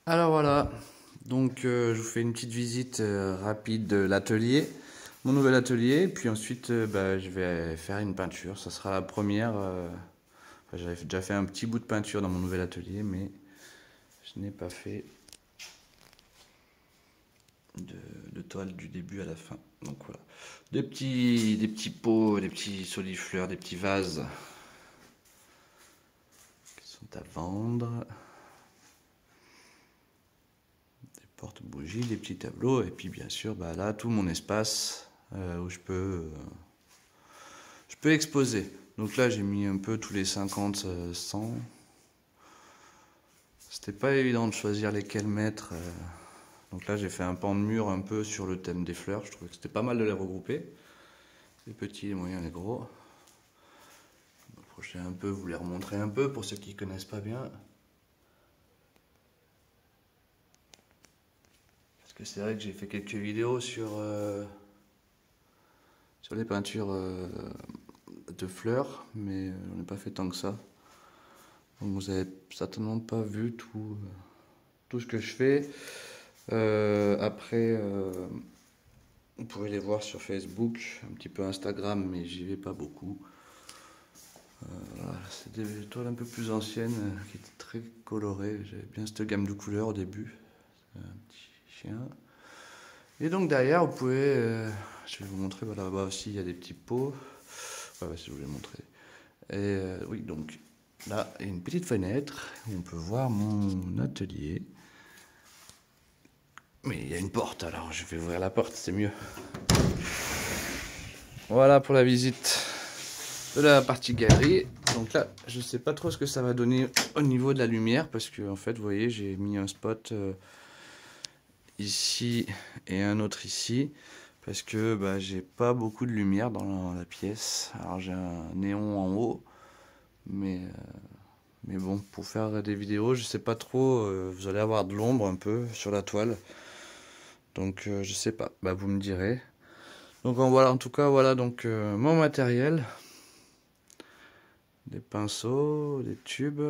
Alors voilà, donc je vous fais une petite visite rapide de l'atelier, mon nouvel atelier, puis ensuite je vais faire une peinture. Ça sera la première. Enfin, j'avais déjà fait un petit bout de peinture dans mon nouvel atelier, mais je n'ai pas fait de toile du début à la fin. Donc voilà, des petits pots, des petits solifleurs, des petits vases qui sont à vendre. Porte-bougies, des petits tableaux, et puis bien sûr, là, tout mon espace où je peux exposer. Donc là, j'ai mis un peu tous les 50, 100. C'était pas évident de choisir lesquels mettre. Donc là, j'ai fait un pan de mur un peu sur le thème des fleurs. Je trouvais que c'était pas mal de les regrouper. Les petits, les moyens, les gros. Je vais m'approcher un peu, vous les remontrer un peu pour ceux qui connaissent pas bien. Parce que c'est vrai que j'ai fait quelques vidéos sur les peintures de fleurs, mais on n'a pas fait tant que ça. Donc vous avez certainement pas vu tout ce que je fais. Après, vous pouvez les voir sur Facebook, un petit peu Instagram, mais j'y vais pas beaucoup. Voilà, c'est des toiles un peu plus anciennes qui étaient très colorées. J'avais bien cette gamme de couleurs au début. Un petit chien. Et donc derrière, vous pouvez, je vais vous montrer, voilà, là-bas aussi il y a des petits pots. Ouais, si je vous les montrer. Et oui, donc là, il y a une petite fenêtre où on peut voir mon atelier. Mais il y a une porte, alors je vais ouvrir la porte, c'est mieux. Voilà pour la visite de la partie galerie. Donc là, je sais pas trop ce que ça va donner au niveau de la lumière, parce que en fait, vous voyez, j'ai mis un spot ici et un autre ici, parce que j'ai pas beaucoup de lumière dans la pièce. Alors j'ai un néon en haut, mais bon, pour faire des vidéos, je sais pas trop, vous allez avoir de l'ombre un peu sur la toile. Donc je sais pas, vous me direz. Donc voilà, en tout cas, voilà donc mon matériel. Des pinceaux, des tubes,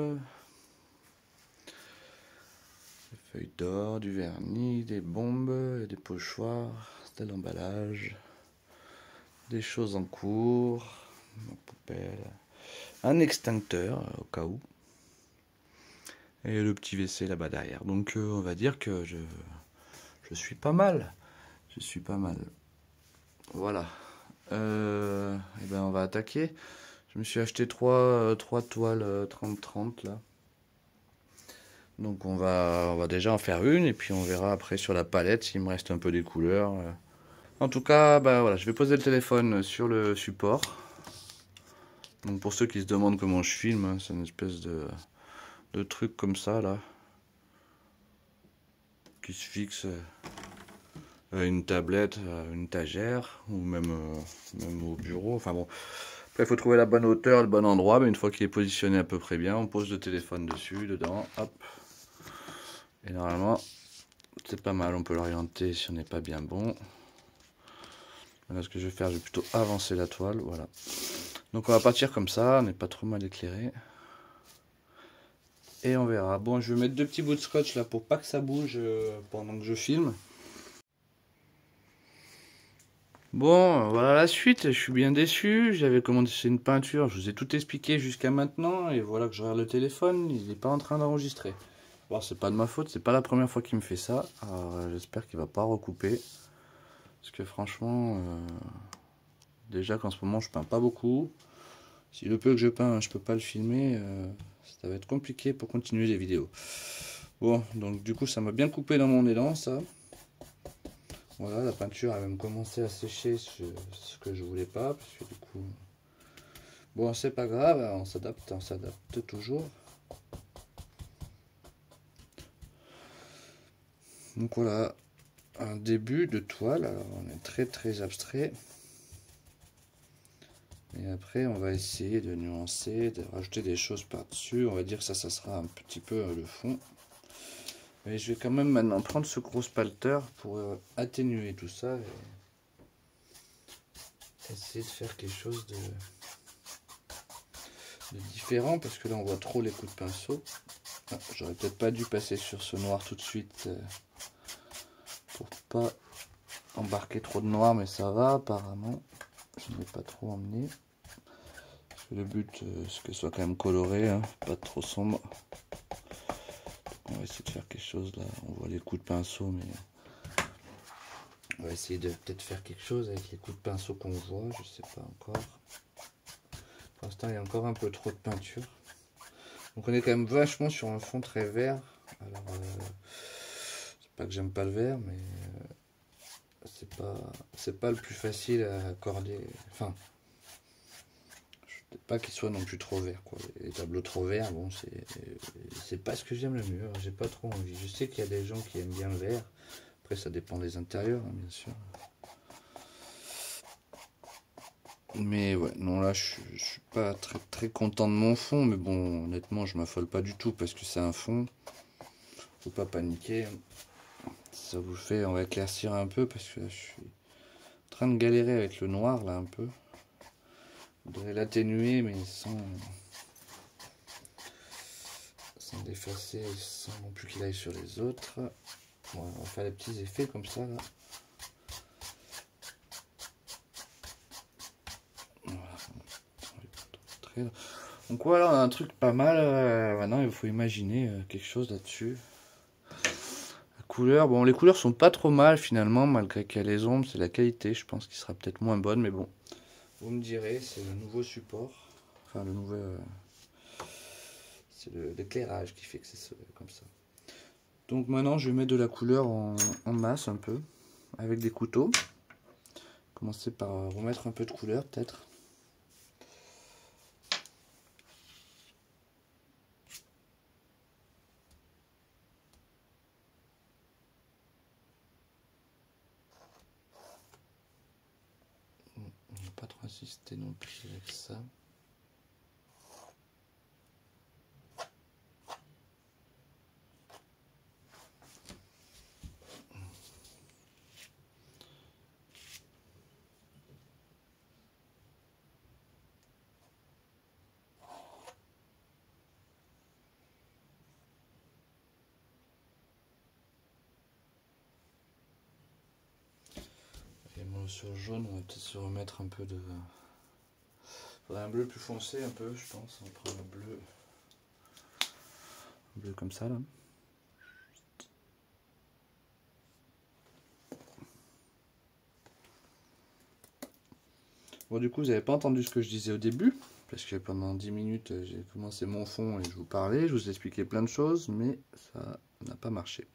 des feuilles d'or, du vernis, des bombes, des pochoirs, de l'emballage, des choses en cours, ma poubelle, un extincteur au cas où, et le petit WC là-bas derrière. Donc on va dire que je suis pas mal. Je suis pas mal. Voilà. Et ben on va attaquer. Je me suis acheté trois toiles 30-30 là. Donc on va déjà en faire une et puis on verra après sur la palette s'il me reste un peu des couleurs. En tout cas, voilà, je vais poser le téléphone sur le support. Donc pour ceux qui se demandent comment je filme, hein, c'est une espèce de truc comme ça là, qui se fixe à une tablette, à une étagère ou même au bureau. Enfin bon, après il faut trouver la bonne hauteur, le bon endroit, mais une fois qu'il est positionné à peu près bien, on pose le téléphone dessus, dedans, hop. Et normalement, c'est pas mal, on peut l'orienter si on n'est pas bien bon. Voilà ce que je vais faire, je vais plutôt avancer la toile, voilà. Donc on va partir comme ça, on n'est pas trop mal éclairé. Et on verra. Bon, je vais mettre deux petits bouts de scotch là pour pas que ça bouge pendant que je filme. Bon, voilà la suite, je suis bien déçu. J'avais commencé une peinture, je vous ai tout expliqué jusqu'à maintenant. Et voilà que je regarde le téléphone, il n'est pas en train d'enregistrer. Bon, c'est pas de ma faute, c'est pas la première fois qu'il me fait ça. Alors j'espère qu'il va pas recouper. Parce que franchement, déjà qu'en ce moment je peins pas beaucoup. Si le peu que je peins, je peux pas le filmer, ça va être compliqué pour continuer les vidéos. Bon, donc du coup ça m'a bien coupé dans mon élan ça. Voilà, la peinture a même commencé à sécher, ce que je voulais pas, parce que du coup... Bon, c'est pas grave, on s'adapte toujours. Donc voilà, un début de toile, alors on est très abstrait. Et après on va essayer de nuancer, de rajouter des choses par-dessus, on va dire que ça sera un petit peu le fond. Mais je vais quand même maintenant prendre ce gros spalter pour atténuer tout ça et essayer de faire quelque chose de différent, parce que là on voit trop les coups de pinceau. Ah, j'aurais peut-être pas dû passer sur ce noir tout de suite pour pas embarquer trop de noir, mais ça va apparemment. Je n'ai pas trop emmené. Parce que le but, c'est qu'elle soit quand même colorée, hein, pas trop sombre. Donc on va essayer de faire quelque chose là. On voit les coups de pinceau, mais on va essayer de peut-être faire quelque chose avec les coups de pinceau qu'on voit. Je sais pas encore. Pour l'instant, il y a encore un peu trop de peinture. Donc on est quand même vachement sur un fond très vert. Alors, c'est pas que j'aime pas le vert, mais c'est pas le plus facile à accorder. Enfin, je ne pas qu'il soit non plus trop vert, quoi. Les tableaux trop verts, bon, c'est pas ce que j'aime le mieux. J'ai pas trop envie. Je sais qu'il y a des gens qui aiment bien le vert. Après, ça dépend des intérieurs, hein, bien sûr. Mais ouais, non, là, je suis pas très content de mon fond. Mais bon, honnêtement, je m'affole pas du tout parce que c'est un fond. Faut pas paniquer. Ça vous fait, on va éclaircir un peu parce que je suis en train de galérer avec le noir là un peu. Je voudrais l'atténuer mais sans l'effacer, sans non plus qu'il aille sur les autres. Bon, on va faire des petits effets comme ça là. Voilà. Donc voilà, on a un truc pas mal. Maintenant il faut imaginer quelque chose là-dessus. Couleurs, bon, les couleurs sont pas trop mal finalement, malgré qu'il y a les ombres, c'est la qualité, je pense, qui sera peut-être moins bonne, mais bon, vous me direz, c'est le nouveau support, enfin le nouveau, c'est l'éclairage qui fait que c'est comme ça. Donc maintenant, je vais mettre de la couleur en masse un peu, avec des couteaux. Commencer par remettre un peu de couleur peut-être. On va pas trop insister non plus avec ça. Et bon, sur le jaune, on va peut-être se remettre un peu de... Faudrait un bleu plus foncé un peu, je pense. On prend un bleu comme ça là. Bon, du coup, vous n'avez pas entendu ce que je disais au début, parce que pendant 10 minutes, j'ai commencé mon fond et je vous parlais, je vous expliquais plein de choses, mais ça n'a pas marché.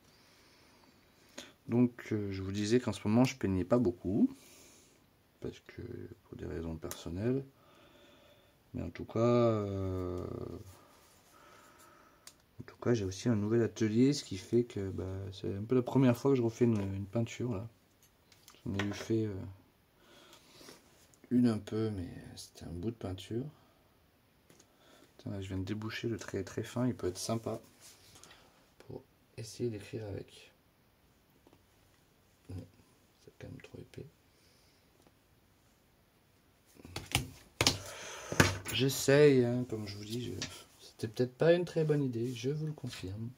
Donc, je vous disais qu'en ce moment, je peignais pas beaucoup, parce que pour des raisons personnelles. Mais en tout cas, j'ai aussi un nouvel atelier, ce qui fait que bah, c'est un peu la première fois que je refais une peinture là. J'en ai eu fait une un peu, mais c'était un bout de peinture. Là, je viens de déboucher le trait très fin, il peut être sympa pour essayer d'écrire avec. Non, c'est quand même trop épais. J'essaye, hein, comme je vous dis, c'était peut-être pas une très bonne idée, je vous le confirme.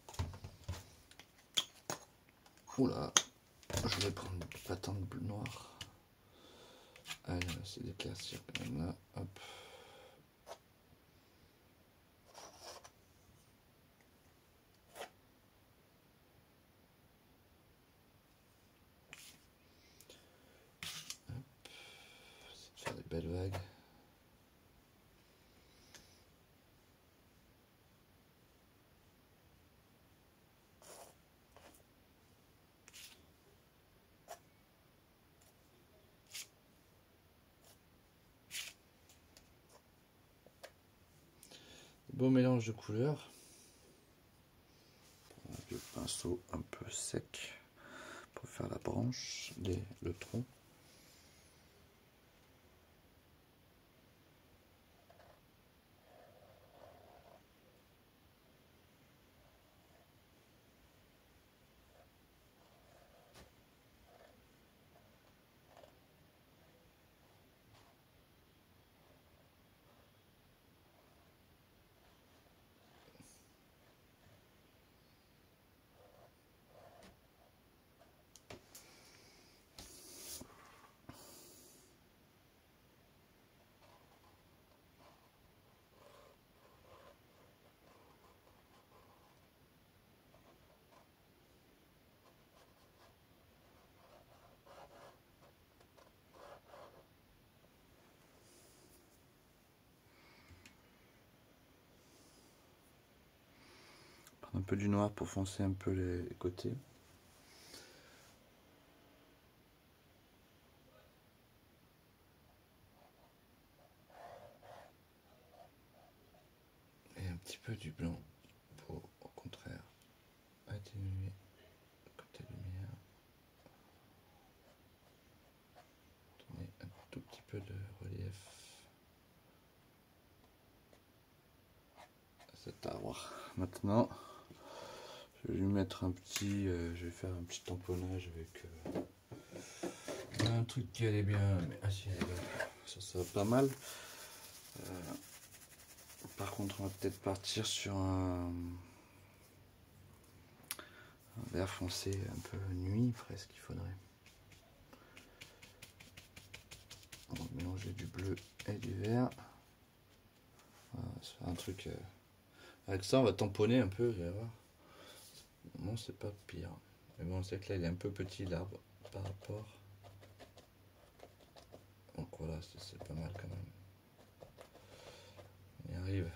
Oula, je vais prendre pas tant de bleu noir. Allez, on va essayer d'éclaircir quand même là, hop. Faire des belles vagues. Beau mélange de couleurs. Avec le pinceau un peu sec pour faire la branche, le tronc. Un peu du noir pour foncer un peu les côtés. Et un petit peu du blanc pour, au contraire, atténuer le côté lumière. Donner un tout petit peu de relief à cet arbre. Maintenant, je vais lui mettre un petit, je vais faire un petit tamponnage avec un truc qui allait bien, mais si, ça va pas mal. Par contre, on va peut-être partir sur un vert foncé, un peu nuit presque, il faudrait. On va mélanger du bleu et du vert. Voilà, se faire un truc. Avec ça, on va tamponner un peu, vous allez voir. Non, c'est pas pire. Mais bon, c'est que là, il est un peu petit l'arbre par rapport. Donc voilà, c'est pas mal quand même. On y arrive.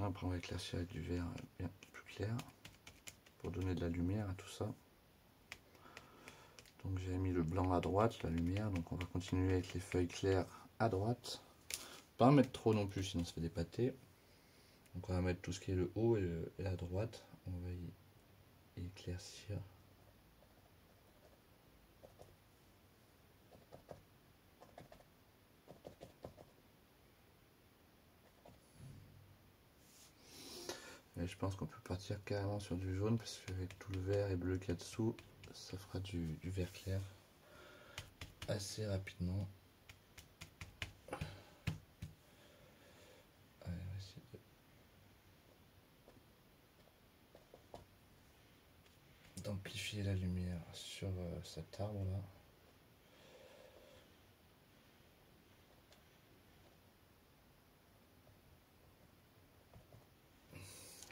Après, on va éclaircir avec du vert bien plus clair pour donner de la lumière à tout ça. Donc j'ai mis le blanc à droite, la lumière. Donc on va continuer avec les feuilles claires à droite. Pas en mettre trop non plus, sinon ça fait des pâtés. Donc on va mettre tout ce qui est le haut et la droite. On va y éclaircir. Et je pense qu'on peut partir carrément sur du jaune parce qu'avec tout le vert et bleu qu'il y a dessous, ça fera du vert clair assez rapidement. Allez, on va essayer d'amplifier la lumière sur cet arbre là.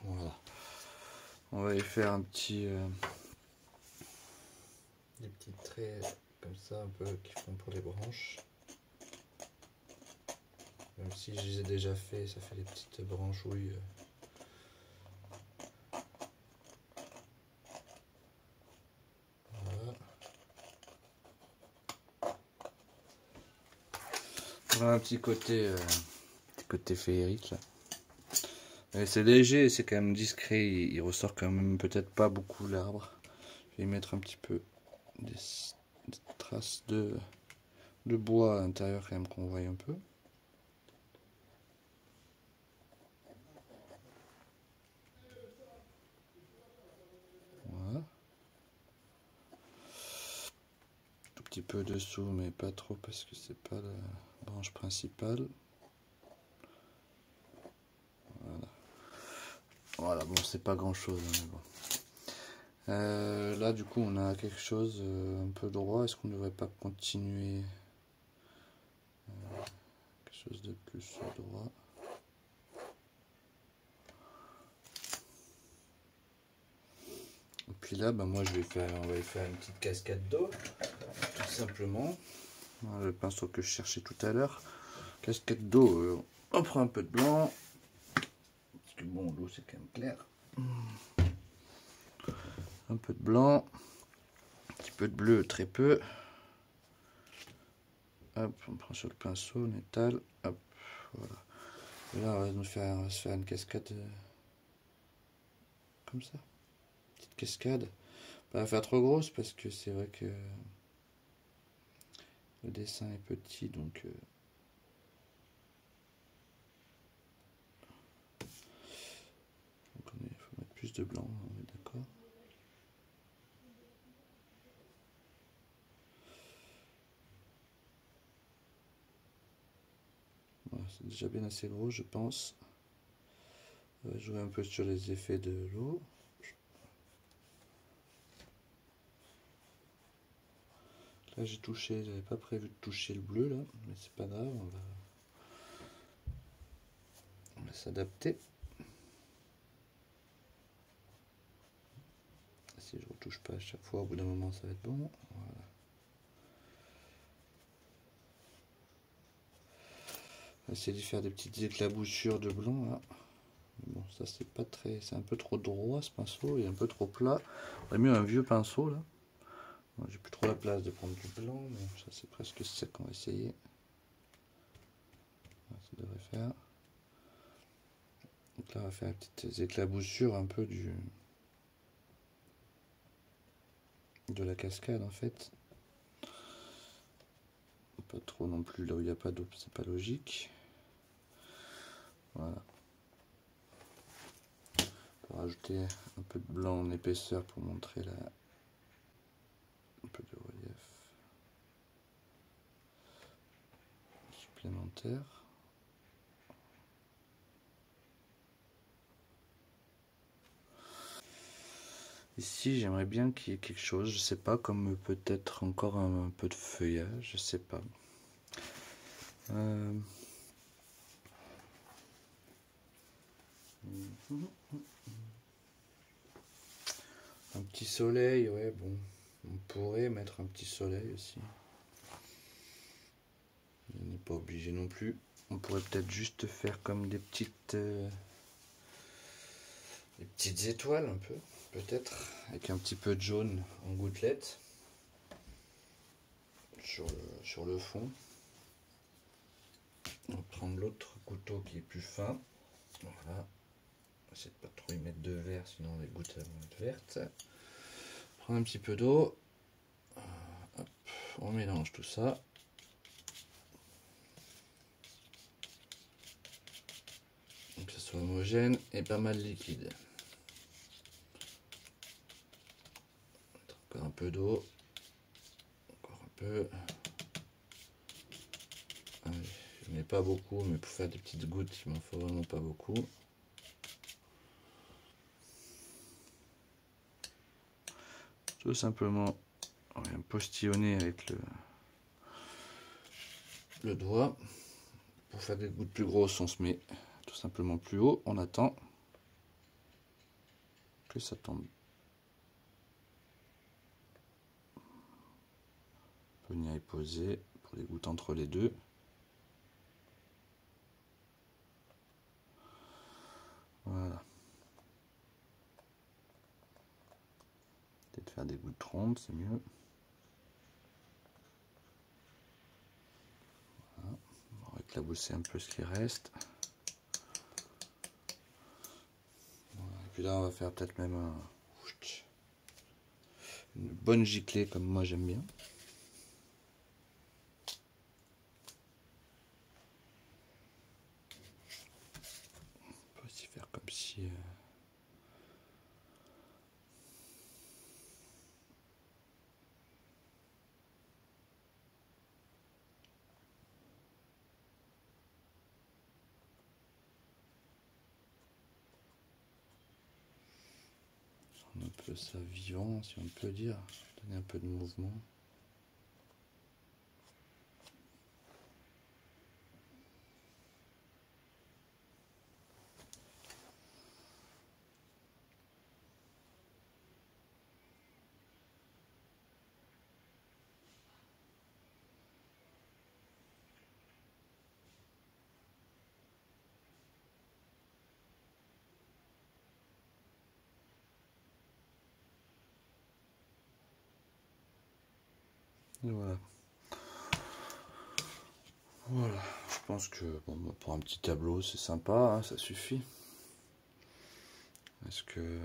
Voilà. On va y faire un petit des petits traits comme ça un peu qui font pour les branches. Même si je les ai déjà fait, ça fait des petites branchouilles. Voilà. Voilà un petit côté féerique là. C'est léger, c'est quand même discret, il ressort quand même peut-être pas beaucoup l'arbre. Je vais y mettre un petit peu des traces de bois à l'intérieur quand même qu'on voit un peu. Voilà. Tout petit peu dessous mais pas trop parce que c'est pas la branche principale. Voilà. Voilà, bon c'est pas grand chose hein, mais bon. Là du coup on a quelque chose un peu droit, est-ce qu'on ne devrait pas continuer quelque chose de plus droit? Et puis là bah, moi on va y faire une petite cascade d'eau tout simplement. Voilà, le pinceau que je cherchais tout à l'heure. Cascade d'eau, on prend un peu de blanc parce que bon l'eau c'est quand même clair. Un peu de blanc, un petit peu de bleu, très peu. Hop, on prend sur le pinceau, on étale, hop, voilà. Et là, on va se faire une cascade comme ça. Petite cascade. Pas la faire trop grosse parce que c'est vrai que le dessin est petit, donc il faut mettre plus de blanc, on est d'accord. Voilà, c'est déjà bien assez gros, je pense. On va jouer un peu sur les effets de l'eau. Là j'ai touché, j'avais pas prévu de toucher le bleu là, mais c'est pas grave, on va s'adapter. si je retouche pas à chaque fois, au bout d'un moment ça va être bon. Voilà. On va essayer de faire des petites éclaboussures de blanc là. Bon, ça c'est pas très, c'est un peu trop droit ce pinceau, il est un peu trop plat. On aurait mieux un vieux pinceau là. J'ai plus trop la place de prendre du blanc, mais ça c'est presque ça qu'on va essayer. Ça devrait faire. Donc là on va faire des petites éclaboussures un peu de la cascade en fait. Pas trop non plus là où il n'y a pas d'eau, c'est pas logique. Voilà. On va rajouter un peu de blanc en épaisseur pour montrer un peu de relief supplémentaire. Ici, j'aimerais bien qu'il y ait quelque chose, je sais pas, comme peut-être encore un peu de feuillage, je sais pas. Un petit soleil, ouais, bon, on pourrait mettre un petit soleil aussi. On n'est pas obligé non plus. On pourrait peut-être juste faire comme des petites étoiles un peu, peut-être, avec un petit peu de jaune en gouttelettes sur le fond. On va prendre l'autre couteau qui est plus fin. Voilà. Essayer de pas trop y mettre de vert, sinon les gouttes vont être vertes. Prendre un petit peu d'eau. On mélange tout ça. Donc que ce soit homogène et pas mal liquide. Encore un peu d'eau. Encore un peu. Allez, je mets pas beaucoup, mais pour faire des petites gouttes, il m'en faut vraiment pas beaucoup. Tout simplement, on vient postillonner avec le doigt. Pour faire des gouttes plus grosses, on se met tout simplement plus haut. On attend que ça tombe. On peut venir y poser pour les gouttes entre les deux. Voilà. Peut-être faire des gouttes rondes, c'est mieux. Voilà. On va éclabousser un peu ce qui reste. Voilà. Et puis là, on va faire peut-être même une bonne giclée comme moi j'aime bien. On peut aussi faire comme si... un peu ça vivant, si on peut dire, donner un peu de mouvement. Et voilà. Voilà, je pense que bon, pour un petit tableau c'est sympa, hein, ça suffit. Est-ce que...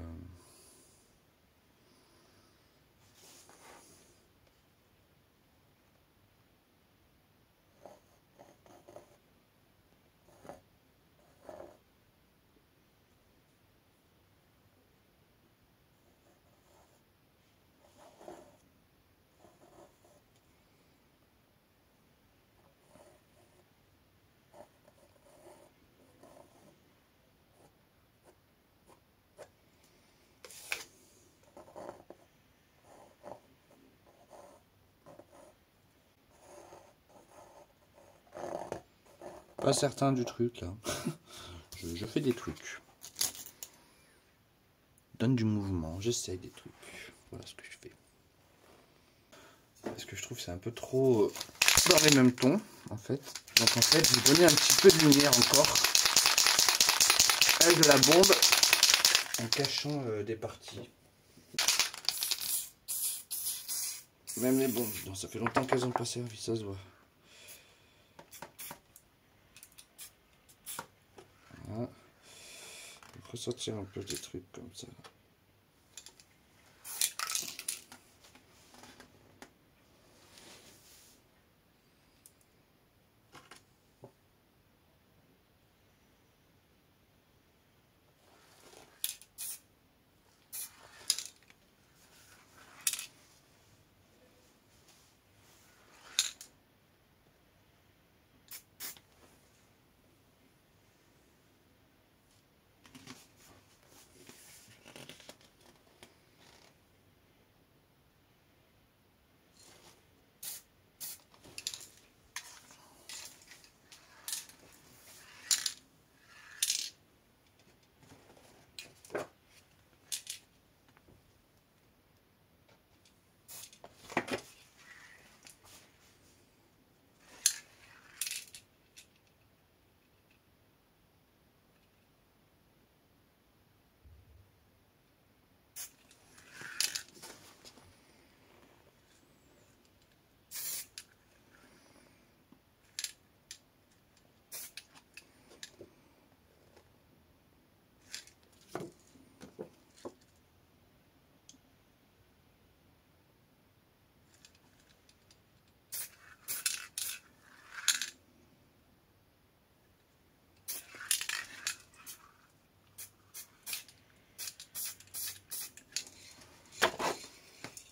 Pas certain du truc là. je fais des trucs. Donne du mouvement, j'essaye des trucs. Voilà ce que je fais. Parce que je trouve que c'est un peu trop dans les mêmes tons en fait. Donc en fait je vais donner un petit peu de lumière encore avec de la bombe en cachant des parties. Même les bombes, non, ça fait longtemps qu'elles n'ont pas servi, ça se voit. Voilà. Ressortir un peu des trucs comme ça.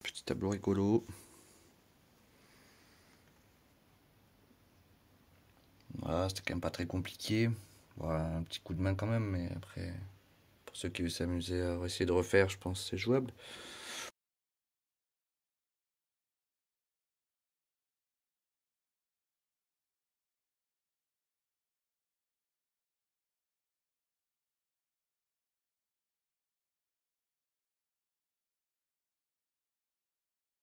Petit tableau rigolo. Voilà, c'était quand même pas très compliqué. Voilà, un petit coup de main quand même, mais après, pour ceux qui veulent s'amuser à essayer de refaire, je pense que c'est jouable.